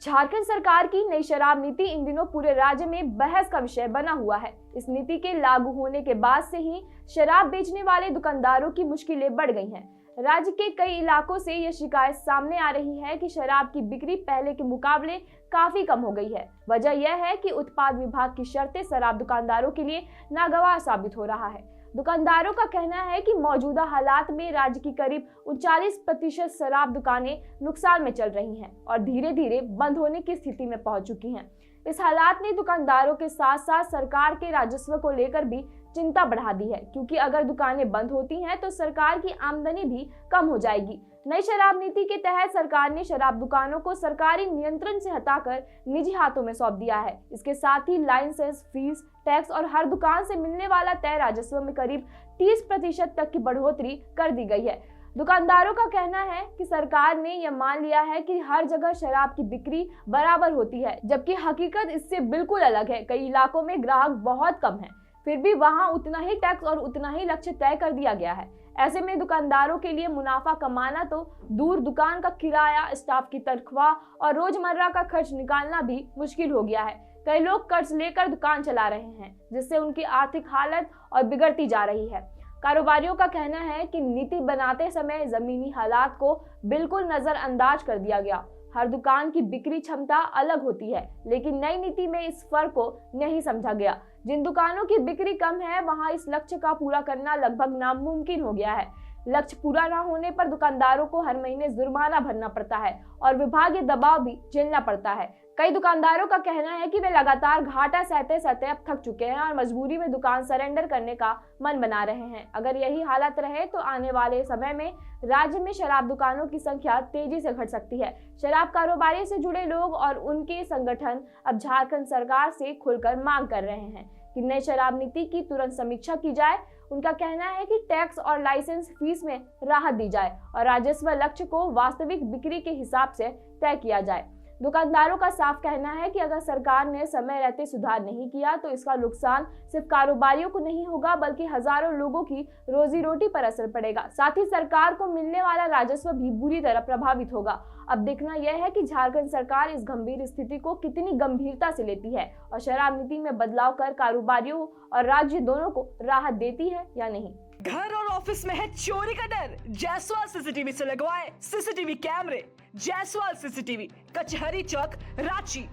झारखंड सरकार की नई शराब नीति इन दिनों पूरे राज्य में बहस का विषय बना हुआ है। इस नीति के लागू होने के बाद से ही शराब बेचने वाले दुकानदारों की मुश्किलें बढ़ गई हैं। राज्य के कई इलाकों से यह शिकायत सामने आ रही है कि शराब की बिक्री पहले के मुकाबले काफी कम हो गई है। वजह यह है कि उत्पाद विभाग की शर्तें शराब दुकानदारों के लिए नागवार साबित हो रहा है। दुकानदारों का कहना है कि मौजूदा हालात में राज्य की करीब 39% शराब दुकानें नुकसान में चल रही हैं और धीरे धीरे बंद होने की स्थिति में पहुंच चुकी हैं। इस हालात ने दुकानदारों के साथ साथ सरकार के राजस्व को लेकर भी चिंता बढ़ा दी है, क्योंकि अगर दुकानें बंद होती हैं तो सरकार की आमदनी भी कम हो जाएगी। नई शराब नीति के तहत सरकार ने शराब दुकानों को सरकारी नियंत्रण से हटाकर निजी हाथों में सौंप दिया है। इसके साथ ही लाइसेंस, फीस, टैक्स और हर दुकान से मिलने वाला तय राजस्व में करीब 30% तक की बढ़ोतरी कर दी गई है। दुकानदारों का कहना है कि सरकार ने यह मान लिया है कि हर जगह शराब की बिक्री बराबर होती है, जबकि हकीकत इससे बिल्कुल अलग है। कई इलाकों में ग्राहक बहुत कम है, फिर भी वहां उतना ही टैक्स और उतना ही लक्ष्य तय कर दिया गया है। ऐसे में दुकानदारों के लिए मुनाफा कमाना तो दूर, दुकान का किराया, स्टाफ की तनख्वाह और रोजमर्रा का खर्च निकालना भी मुश्किल हो गया है। कई लोग कर्ज लेकर दुकान चला रहे हैं, जिससे उनकी आर्थिक हालत और बिगड़ती जा रही है। कारोबारियों का कहना है कि नीति बनाते समय जमीनी हालात को बिल्कुल नजरअंदाज कर दिया गया। हर दुकान की बिक्री क्षमता अलग होती है, लेकिन नई नीति में इस फर्क को नहीं समझा गया। जिन दुकानों की बिक्री कम है, वहां इस लक्ष्य का पूरा करना लगभग नामुमकिन हो गया है। लक्ष्य पूरा न होने पर दुकानदारों को हर महीने जुर्माना भरना पड़ता है और विभागीय दबाव भी झेलना पड़ता है। कई दुकानदारों का कहना है कि वे लगातार घाटा सहते सहते अब थक चुके हैं और मजबूरी में दुकान सरेंडर करने का मन बना रहे हैं। अगर यही हालत रहे तो आने वाले समय में राज्य में शराब दुकानों की संख्या तेजी से घट सकती है। शराब कारोबारी से जुड़े लोग और उनके संगठन अब झारखंड सरकार से खुलकर मांग कर रहे हैं कि नई शराब नीति की तुरंत समीक्षा की जाए। उनका कहना है कि टैक्स और लाइसेंस फीस में राहत दी जाए और राजस्व लक्ष्य को वास्तविक बिक्री के हिसाब से तय किया जाए। दुकानदारों का साफ कहना है कि अगर सरकार ने समय रहते सुधार नहीं किया तो इसका नुकसान सिर्फ कारोबारियों को नहीं होगा, बल्कि हजारों लोगों की रोजी रोटी पर असर पड़ेगा। साथ ही सरकार को मिलने वाला राजस्व भी बुरी तरह प्रभावित होगा। अब देखना यह है कि झारखंड सरकार इस गंभीर स्थिति को कितनी गंभीरता से लेती है और शराब नीति में बदलाव कर कारोबारियों और राज्य दोनों को राहत देती है या नहीं। घर और ऑफिस में है चोरी का डर? जायसवाल सीसीटीवी से लगवाए सीसीटीवी कैमरे। जायसवाल सीसीटीवी, कचहरी चौक, रांची।